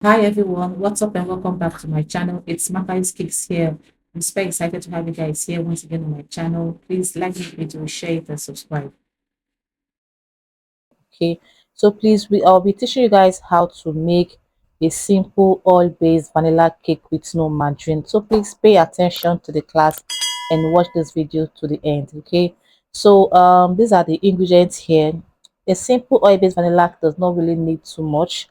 Hi everyone, what's up and welcome back to my channel. It's Makai's Kicks here. I'm super excited to have you guys here once again on my channel. Please like this video, share it, and subscribe. Okay, so please I'll be teaching you guys how to make a simple oil-based vanilla cake with no margarine. So please pay attention to the class and watch this video to the end. Okay, so these are the ingredients here. A simple oil-based vanilla does not really need too much.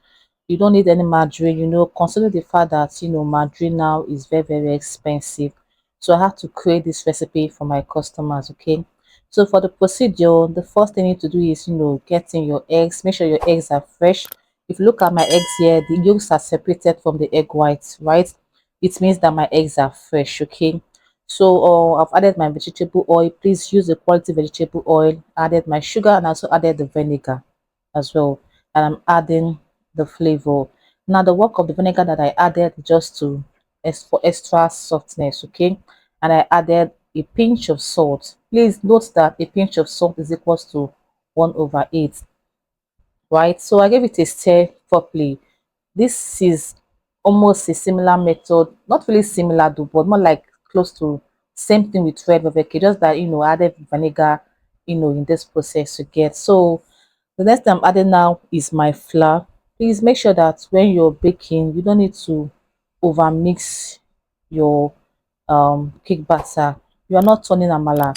You don't need any margarine, considering the fact that margarine now is very expensive. So I have to create this recipe for my customers. Okay, so for the procedure, the first thing you need to do is, getting your eggs. Make sure your eggs are fresh. If you look at my eggs here, the yolks are separated from the egg whites, right? It means that my eggs are fresh, okay? So I've added my vegetable oil. Please use a quality vegetable oil. Added my sugar and also added the vinegar as well. And I'm adding the flavor. Now the work of the vinegar that I added just to is for extra softness, okay? And I added a pinch of salt. Please note that a pinch of salt is equals to 1 over 8, right? So I gave it a stir properly. This is almost a similar method, not really similar though, but more like close to same thing with red velvet cake, just that added vinegar, in this process to get. So the next thing I'm adding now is my flour. Please make sure that when you're baking, you don't need to over mix your cake batter. You are not turning amala.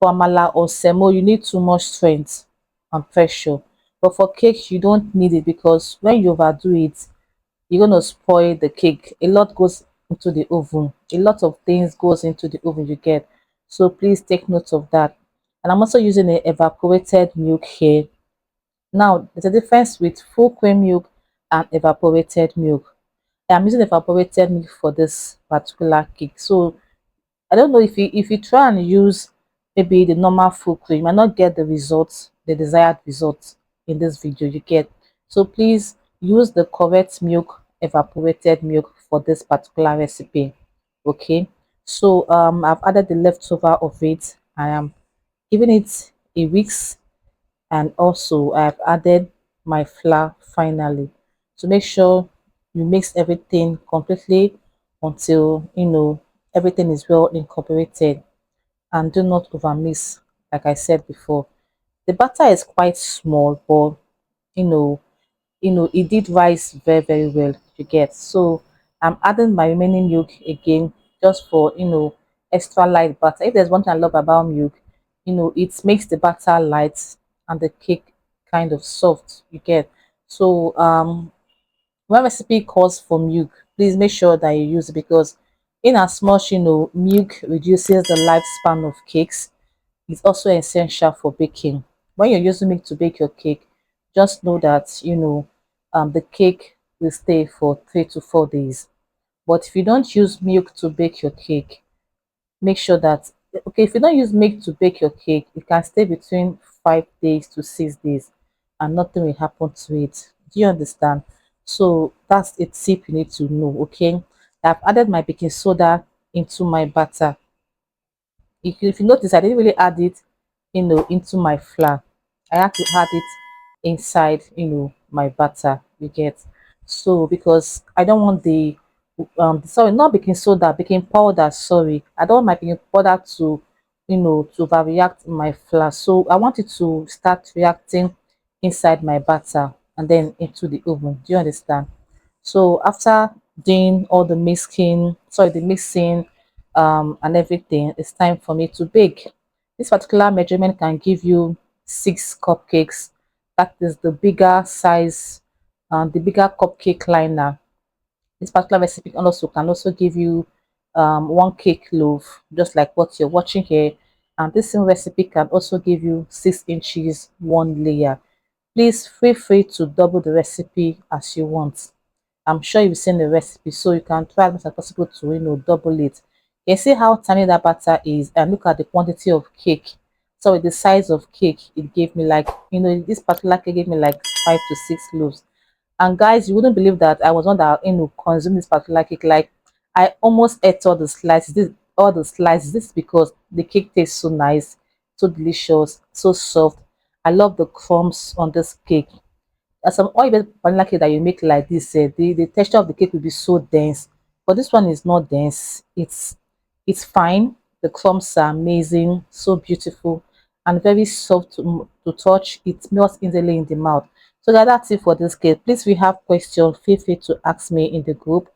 For amala or semo, you need too much strength and pressure. But for cake, you don't need it because when you overdo it, you're gonna spoil the cake. A lot goes into the oven. A lot of things goes into the oven you get. So please take note of that. And I'm also using a evaporated milk here. Now, there's a difference with full cream milk and evaporated milk. I'm using evaporated milk for this particular cake. So I don't know if you try and use maybe the normal full cream, you might not get the results, the desired results in this video you get. So please use the correct milk, evaporated milk for this particular recipe. Okay. So I've added the leftover of it. I am giving it a week's, and also I've added my flour finally. So make sure you mix everything completely until everything is well incorporated, and do not overmix like I said before. The batter is quite small, but you know it did rise very well, you get. So I'm adding my remaining milk again, just for extra light butter. If there's one thing I love about milk, it makes the butter light and the cake kind of soft, you get. So when recipe calls for milk, please make sure that you use it, because in as much milk reduces the lifespan of cakes, it's also essential for baking. When you're using milk to bake your cake, just know that the cake will stay for 3 to 4 days. But if you don't use milk to bake your cake, make sure that, okay, if you don't use milk to bake your cake, it can stay between 5 days to 6 days and nothing will happen to it. Do you understand? So that's a tip you need to know. Okay, I've added my baking soda into my batter. If you notice, I didn't really add it into my flour. I had to add it inside my batter, you get. So because I don't want the sorry, not baking soda, baking powder, sorry, I don't want my baking powder to to overreact in my flour. So I want it to start reacting inside my batter and then into the oven. Do you understand? So after doing all the mixing and everything, it's time for me to bake. This particular measurement can give you 6 cupcakes. That is the bigger size, the bigger cupcake liner. This particular recipe can also give you 1 cake loaf, just like what you're watching here. And this same recipe can also give you 6 inches, 1 layer. Please feel free to double the recipe as you want. I'm sure you've seen the recipe, so you can try as much as possible to double it. You see how tiny that batter is, and look at the quantity of cake. So with the size of cake, it gave me like this particular cake gave me like 5 to 6 loaves. And guys, you wouldn't believe that I was one that consumed this particular cake. Like I almost ate all the slices. This is because the cake tastes so nice, so delicious, so soft. I love the crumbs on this cake. some oil-based vanilla cake that you make like this, the texture of the cake will be so dense, but this one is not dense. It's fine. The crumbs are amazing, so beautiful, and very soft to touch. It melts easily in the mouth. So guys, that's it for this cake. Please, if you have questions, feel free to ask me in the group,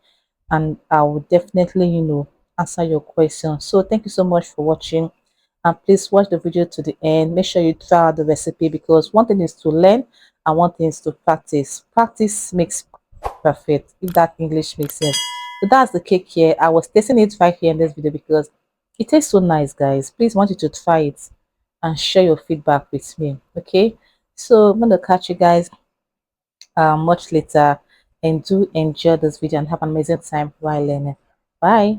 and I will definitely, answer your questions. So thank you so much for watching, and please watch the video to the end. Make sure you try out the recipe, because one thing is to learn and one thing is to practice. Practice makes perfect, if that English makes sense. So that's the cake here. I was tasting it right here in this video because it tastes so nice, guys. Please, want you to try it and share your feedback with me. Okay, so I'm gonna catch you guys much later, and do enjoy this video and have an amazing time while learning. Bye.